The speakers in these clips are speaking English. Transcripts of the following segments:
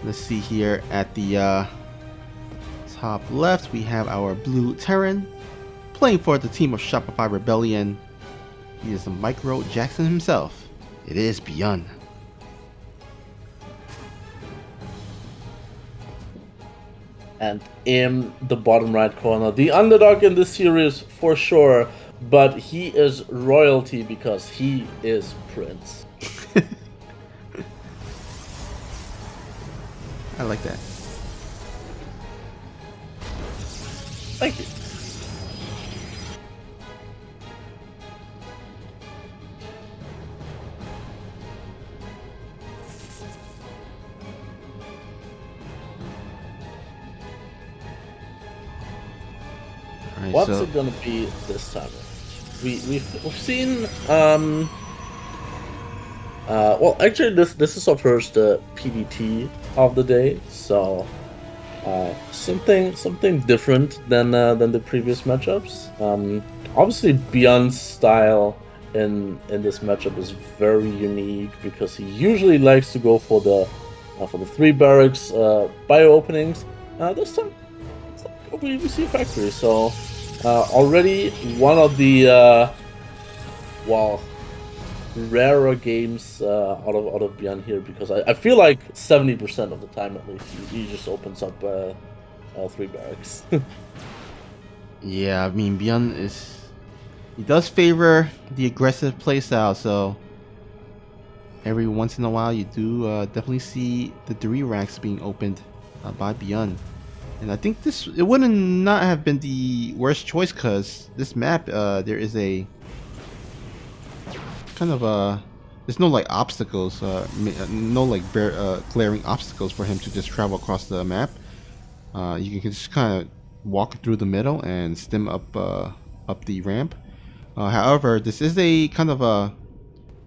Let's see here at the top left, we have our blue Terran playing for the team of Shopify Rebellion. He is the Micro Jackson himself. It is Byun. And in the bottom right corner, the underdog in this series for sure, but he is royalty because he is Prince. I like that. Thank you. Right, What's so it gonna be this time? We've seen well, actually this is our first PDT of the day, so something different than the previous matchups. Obviously Byun's style in this matchup is very unique because he usually likes to go for the 3 barracks bio openings. This time we see factory, so already one of the well, rarer games out of Byun here, because I feel like 70% of the time at least he just opens up all 3 barracks. yeah, I mean Byun he does favor the aggressive playstyle, so every once in a while you do definitely see the 3 racks being opened by Byun. And I think it wouldn't not have been the worst choice, because this map there is a kind of there's no like obstacles, no like glaring obstacles for him to just travel across the map. You can just kind of walk through the middle and stem up the ramp. However, this is a kind of a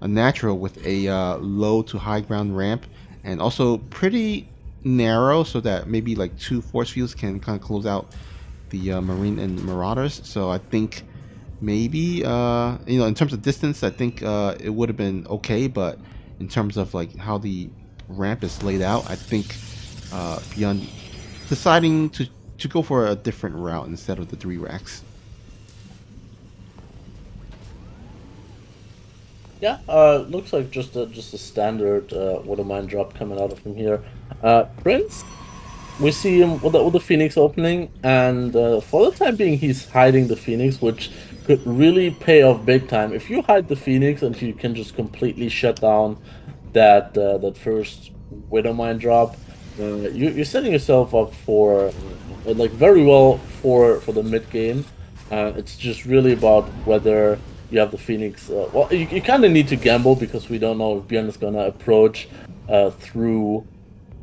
natural with a low to high ground ramp, and also pretty narrow, so that maybe like 2 force fields can kind of close out the Marine and Marauders. So I think maybe in terms of distance, I think it would have been okay, but in terms of like how the ramp is laid out, I think Byun deciding to go for a different route instead of the 3 racks. Yeah, looks like just a standard Watermine drop coming out of him here. Prince, we see him with the Phoenix opening, and for the time being he's hiding the Phoenix, which could really pay off big time. If you hide the Phoenix and you can just completely shut down that first Widowmine drop, you're setting yourself up for like very well for the mid game. It's just really about whether you have the Phoenix. Well, you kind of need to gamble, because we don't know if Byun is gonna approach through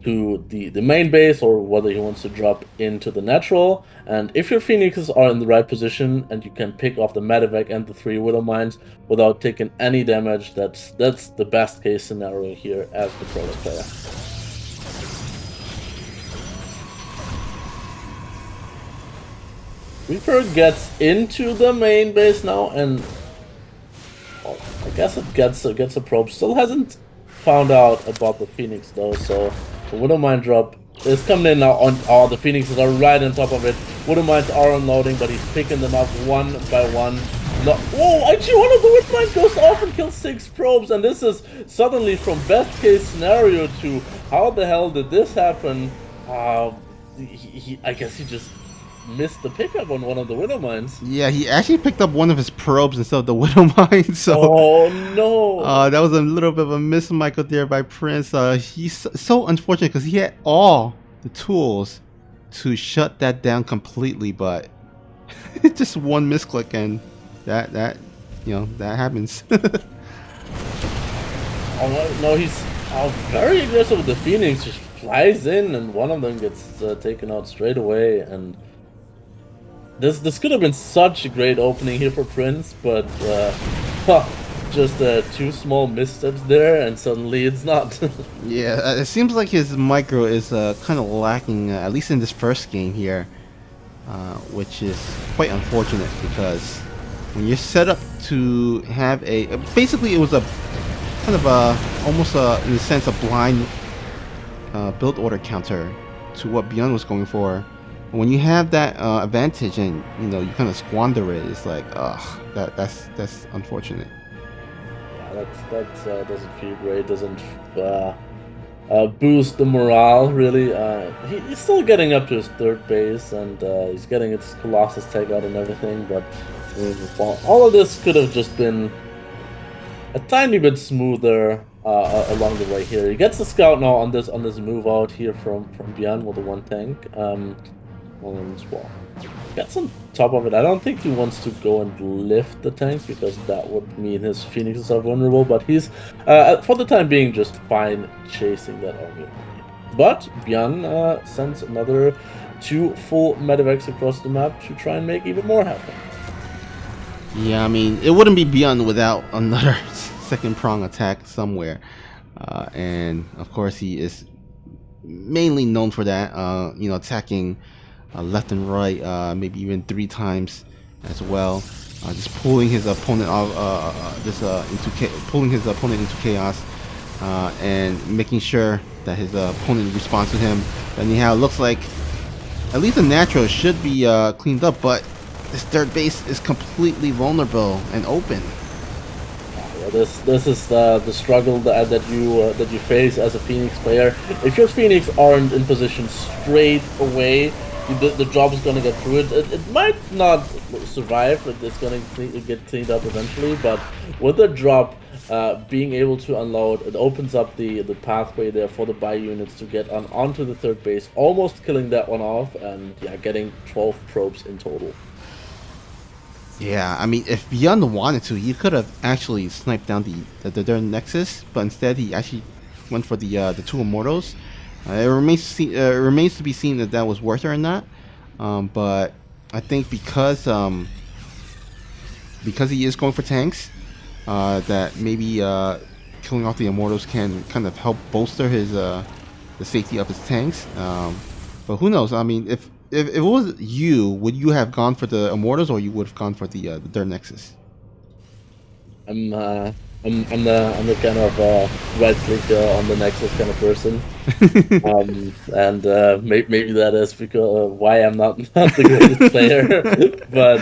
to the main base, or whether he wants to drop into the natural. And if your Phoenixes are in the right position and you can pick off the Medivac and the 3 Widow Mines without taking any damage, that's the best case scenario here as the Protoss player. Reaper gets into the main base now, and well, I guess it gets a probe. Still hasn't found out about the Phoenix though, so the Widowmine drop is coming in now on. Oh, the Phoenixes are right on top of it. Widowmines are unloading, but he's picking them up one by one. No, whoa! Actually, one of the Widowmines goes off and kills 6 probes, and this is suddenly from best case scenario to how the hell did this happen? I guess he just missed the pickup on one of the Widow Mines. Yeah, he actually picked up one of his probes instead of the Widow Mine. So, oh no! That was a little bit of a miss, Michael, there by Prince. He's so unfortunate because he had all the tools to shut that down completely, but just one misclick, and that happens. Oh no, he's very aggressive with the Phoenix. Just flies in, and one of them gets taken out straight away, and this could have been such a great opening here for Prince, but just 2 small missteps there, and suddenly it's not. Yeah, it seems like his micro is kind of lacking, at least in this first game here, which is quite unfortunate, because when you're set up to have basically it was a kind of almost in a sense a blind build order counter to what Byun was going for. When you have that advantage and you kind of squander it, it's like, ugh, that's unfortunate. Yeah, that doesn't feel great. Doesn't boost the morale really. He's still getting up to his third base, and he's getting his Colossus takeout and everything. But well, all of this could have just been a tiny bit smoother along the way here. He gets the scout now on this move out here from Byun with the one tank. And well, gets on top of it. I don't think he wants to go and lift the tank because that would mean his phoenixes are vulnerable. But he's for the time being just fine chasing that army. But Byun sends another 2 full medevacs across the map to try and make even more happen. Yeah, I mean, it wouldn't be Byun without another second prong attack somewhere. And of course, he is mainly known for that, attacking left and right, maybe even 3 times as well. Just pulling his opponent into chaos, and making sure that his opponent responds to him. Anyhow, it looks like at least the natural should be cleaned up, but this third base is completely vulnerable and open. Yeah, this is the struggle that you face as a Phoenix player. If your Phoenix aren't in position straight away, the job is going to get through it. It might not survive. It's going to get cleaned up eventually. But with the drop being able to unload, it opens up the pathway there for the Byun units to get onto the third base, almost killing that one off, and yeah, getting 12 probes in total. Yeah, I mean, if Byun wanted to, he could have actually sniped down the Nexus, but instead he actually went for the 2 Immortals. It remains to be seen if that was worth it or not. But I think because he is going for tanks, that maybe killing off the Immortals can kind of help bolster his the safety of his tanks. But who knows? I mean, if it was you, would you have gone for the Immortals, or you would have gone for the third Nexus? I'm the kind of right click on the Nexus kind of person, and maybe that is because why I'm not the greatest player. But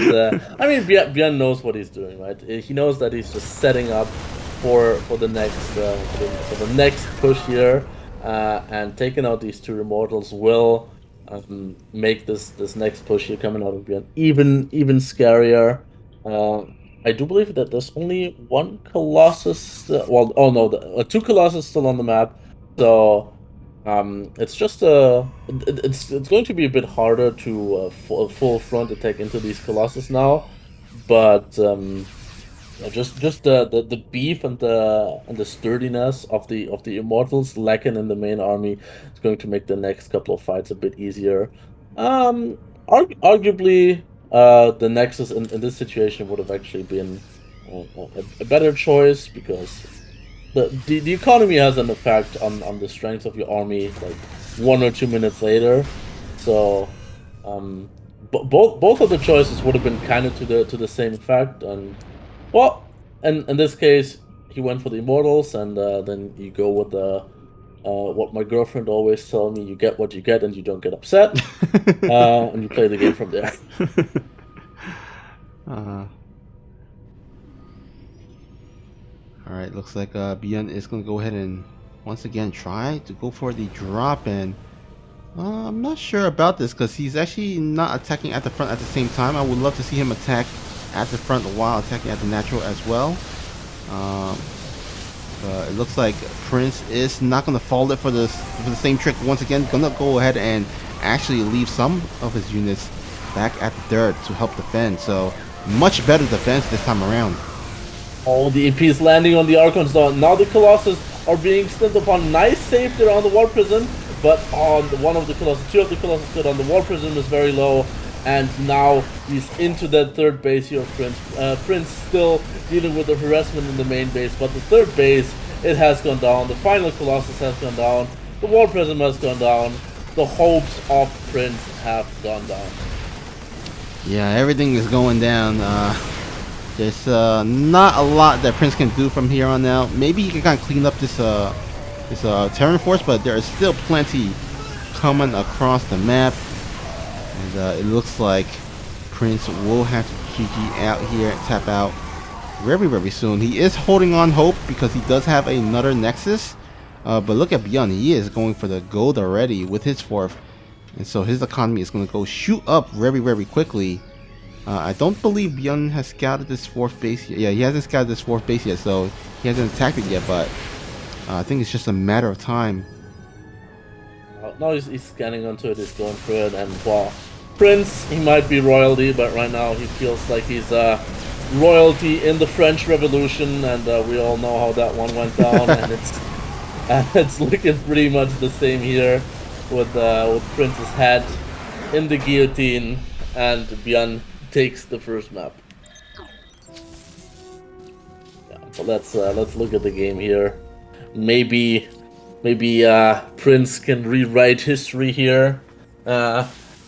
I mean, Byun knows what he's doing, right? He knows that he's just setting up for the next for the next push here, and taking out these 2 Immortals will make this next push here coming out of Byun even scarier. I do believe that there's only 1 Colossus. Well, oh no, 2 Colossus still on the map. So it's just it's going to be a bit harder to full front attack into these Colossus now. But just the beef and the sturdiness of the Immortals lacking in the main army is going to make the next couple of fights a bit easier. Arguably, the Nexus in this situation would have actually been a better choice because the economy has an effect on the strength of your army like 1 or 2 minutes later. So both of the choices would have been kind of to the same effect. And well, and in this case, he went for the Immortals, and then you go with the what my girlfriend always tells me: you get what you get, and you don't get upset, and you play the game from there. All right, looks like Byun is going to go ahead and once again try to go for the drop, and I'm not sure about this because he's actually not attacking at the front at the same time. I would love to see him attack at the front while attacking at the natural as well. But it looks like Prince is not going to fall it for the same trick once again. Gonna go ahead and actually leave some of his units back at the dirt to help defend. So much better defense this time around. Oh, the EP is landing on the Archon's door. Now the Colossus are being stemmed upon. Nice save there on the War Prism, but on one of the Colossus, 2 of the Colossus good on the War Prism is very low. And now he's into that third base here of Prince. Prince still dealing with the harassment in the main base, but the third base, it has gone down. The final Colossus has gone down. The War Prism has gone down. The hopes of Prince have gone down. Yeah, everything is going down. There's not a lot that Prince can do from here on out. Maybe he can kind of clean up this It's a Terran force, but there is still plenty coming across the map. And it looks like Prince will have to GG out here and tap out very soon. He is holding on hope because he does have another Nexus. But look at Byun. He is going for the gold already with his 4th. And so his economy is going to go shoot up very quickly. I don't believe Byun has scouted this 4th base yet. Yeah, he hasn't scouted this 4th base yet, so he hasn't attacked it yet. But I think it's just a matter of time. Now he's scanning onto it, he's going through it, and well, Prince, he might be royalty, but right now he feels like he's royalty in the French Revolution, and we all know how that one went down, and it's looking pretty much the same here with Prince's head in the guillotine, and Byun takes the first map. Yeah, but let's look at the game here. Maybe Prince can rewrite history here,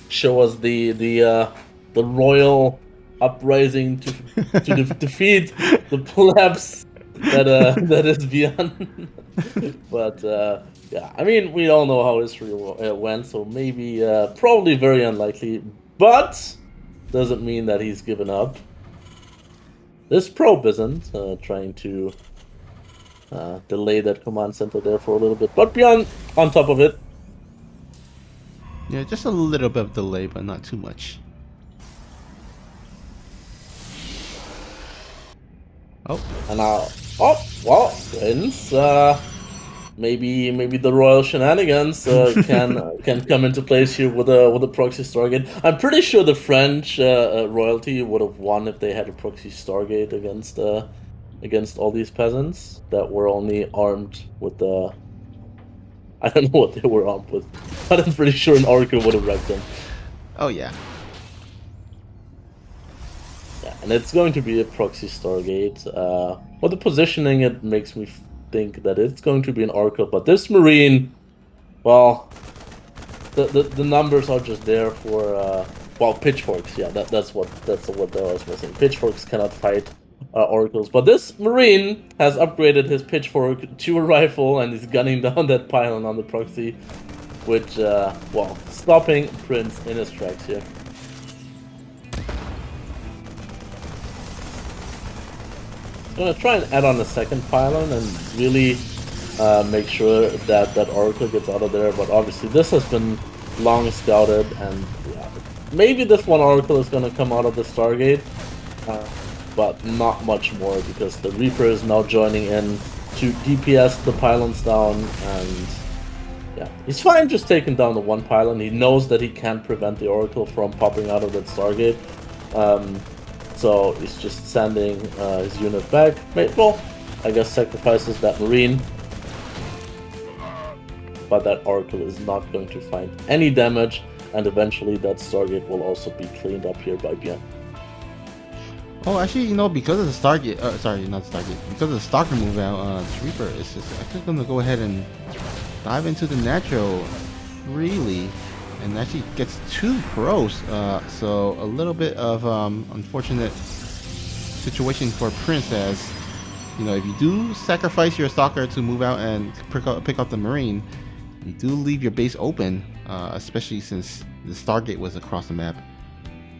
show us the royal uprising to defeat the plebs that is Byun. But yeah, I mean, we all know how history went, so maybe probably very unlikely, but doesn't mean that he's given up. This probe isn't trying to delay that command center there for a little bit, but Byun on top of it. Yeah, just a little bit of delay, but not too much. Oh, And now, oh well, Prince. Maybe the royal shenanigans can come into place here with a proxy Stargate. I'm pretty sure the French royalty would have won if they had a proxy Stargate against all these peasants that were only armed with the... I don't know what they were armed with, but I'm pretty sure an Oracle would have wrecked them. oh yeah. Yeah, and it's going to be a proxy Stargate. With the positioning, it makes me think that it's going to be an Oracle, but this Marine, well, the numbers are just there for well, pitchforks. Yeah, that's what I was missing. Pitchforks cannot fight oracles, but this Marine has upgraded his pitchfork to a rifle and is gunning down that pylon on the proxy, which well, stopping Prince in his tracks here. I'm gonna try and add on a second pylon and really make sure that that Oracle gets out of there, but obviously this has been long scouted, and yeah, maybe this one Oracle is gonna come out of the Stargate, but not much more because the Reaper is now joining in to DPS the pylons down, and yeah, he's fine just taking down the one pylon. He knows that he can't prevent the Oracle from popping out of that Stargate. So he's just sending his unit back. Well, I guess sacrifices that Marine. But that Oracle is not going to find any damage, and eventually that Stargate will also be cleaned up here by Byun. Oh, actually, you know, because of the Stargate, sorry, not Stargate, because of the Stalker move out, this Reaper is just actually going to go ahead and dive into the natural freely, and actually gets 2 pros. So a little bit of unfortunate situation for Prince, as you know, if you do sacrifice your Stalker to move out and pick up the Marine, you do leave your base open, especially since the Stargate was across the map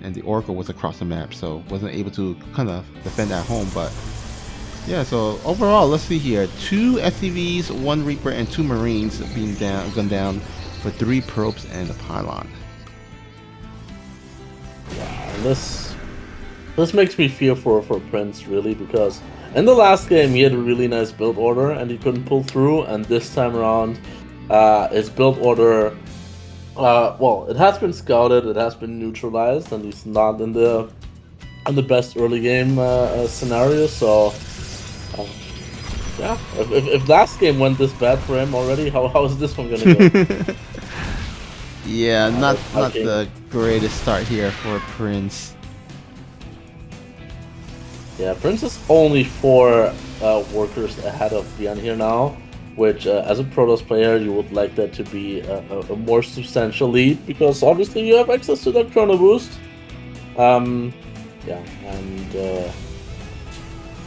and the Oracle was across the map, so wasn't able to kind of defend at home. But yeah, so overall, let's see here: 2 SCVs, 1 Reaper, and 2 Marines being gunned down for 3 probes and a pylon. Yeah, and this makes me fear for Prince, really, because in the last game he had a really nice build order and he couldn't pull through, and this time around his build order, well, it has been scouted, it has been neutralized, and he's not in the best early game scenario. So yeah, if last game went this bad for him already, how is this one gonna go? Yeah, not the greatest start here for Prince. Yeah, Prince is only 4 workers ahead of Byun here now, which as a Protoss player you would like that to be a more substantial lead, because obviously you have access to that chrono boost. Yeah, and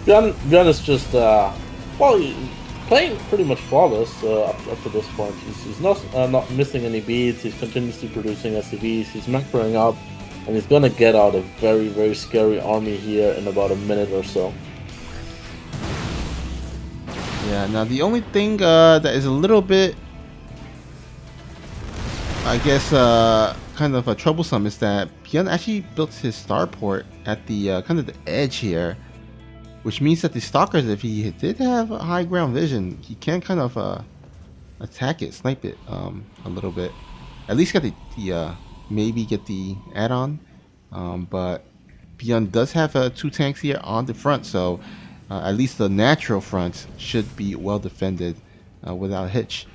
Byun is just well, playing pretty much flawless up to this point. He's not missing any beats. He's continuously producing SCVs. He's macroing up, and he's gonna get out a very scary army here in about a minute or so. Yeah. Now the only thing that is a little bit, I guess, kind of troublesome is that Byun actually built his starport at the kind of the edge here, which means that the stalkers, if he did have a high ground vision, he can kind of attack it, snipe it a little bit. At least get the maybe get the add-on, but Byun does have 2 tanks here on the front, so at least the natural front should be well defended without a hitch.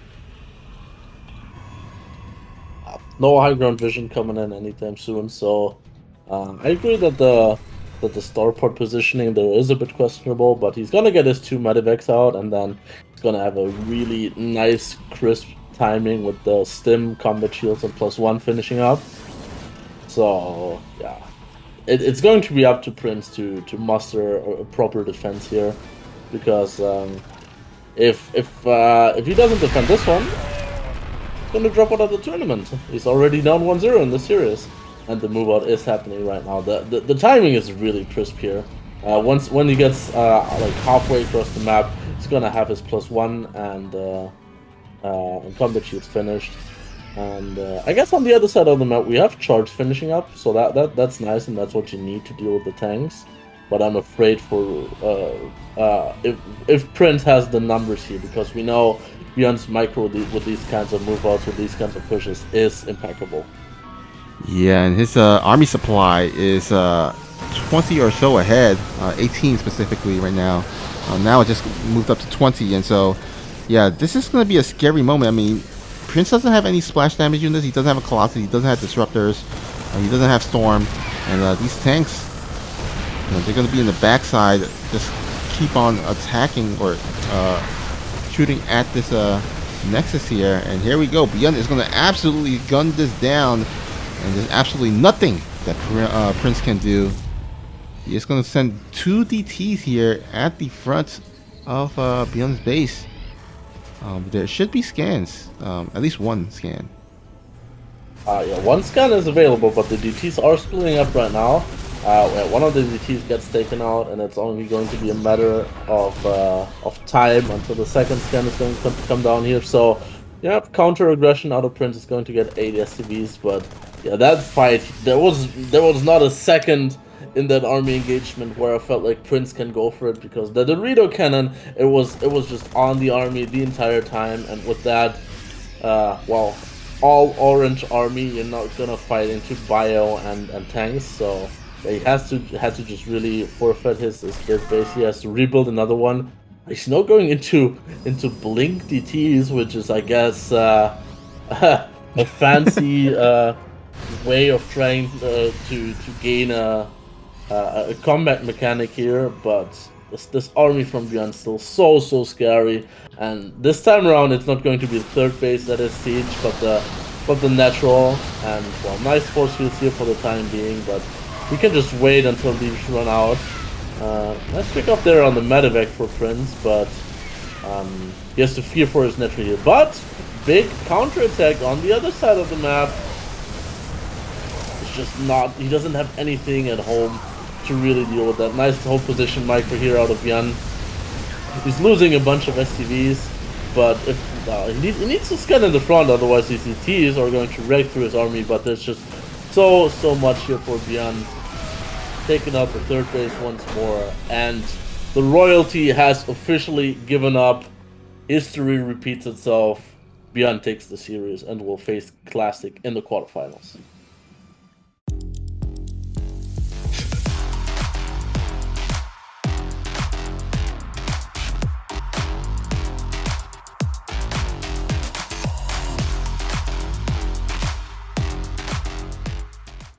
No high ground vision coming in anytime soon, so I agree that the starport positioning there is a bit questionable, but he's gonna get his 2 medevacs out, and then he's gonna have a really nice, crisp timing with the stim, combat shields, and +1 finishing up. So yeah, it's going to be up to Prince to muster a proper defense here, because if he doesn't defend this one, going to drop out of the tournament. He's already down 1-0 in the series, and the move out is happening right now. The timing is really crisp here. When he gets like halfway across the map, he's gonna have his +1 and combat shields finished. And I guess on the other side of the map we have charge finishing up, so that's nice, and that's what you need to deal with the tanks. But I'm afraid for if Prince has the numbers here, because we know Byun's micro with these kinds of move outs, with these kinds of pushes, is impeccable. Yeah, and his army supply is 20 or so ahead, 18 specifically right now. Now it just moved up to 20, and so yeah, this is going to be a scary moment. I mean, Prince doesn't have any splash damage units. He doesn't have a Colossus. He doesn't have disruptors. He doesn't have Storm, and these tanks, they're going to be in the backside. Just keep on attacking or shooting at this Nexus here, and here we go. Byun is going to absolutely gun this down, and there's absolutely nothing that Prince can do. He is going to send 2 DTs here at the front of Byun's base. There should be scans, at least 1 scan. Yeah, 1 scan is available, but the DTs are splitting up right now. One of the DTs gets taken out, and it's only going to be a matter of time until the second scan is going to come down here. So, yeah, counter aggression out of Prince is going to get 8 SCVs, but yeah, that fight, there was not a second in that army engagement where I felt like Prince can go for it, because the Dorito cannon, it was just on the army the entire time, and with that, well, all orange army, you're not gonna fight into bio and tanks, so he had to just really forfeit his base. He has to rebuild another one. He's not going into blink DTs, which is, I guess, a fancy way of trying to gain a combat mechanic here, but this army from Byun is still so scary, and this time around it's not going to be the third base that is siege, but the natural, and well, nice force fields here for the time being, but we can just wait until these run out. Nice pick up there on the medevac for Prince, but he has to fear for his natural here. But big counterattack on the other side of the map. It's just not, he doesn't have anything at home to really deal with that. Nice hold position micro here out of Byun. He's losing a bunch of SCVs, but if he needs to scan in the front, otherwise his ETs are going to wreck through his army. But there's just so much here for Byun. Taking out the third base once more, and the royalty has officially given up. History repeats itself. Byun takes the series and will face Classic in the quarterfinals.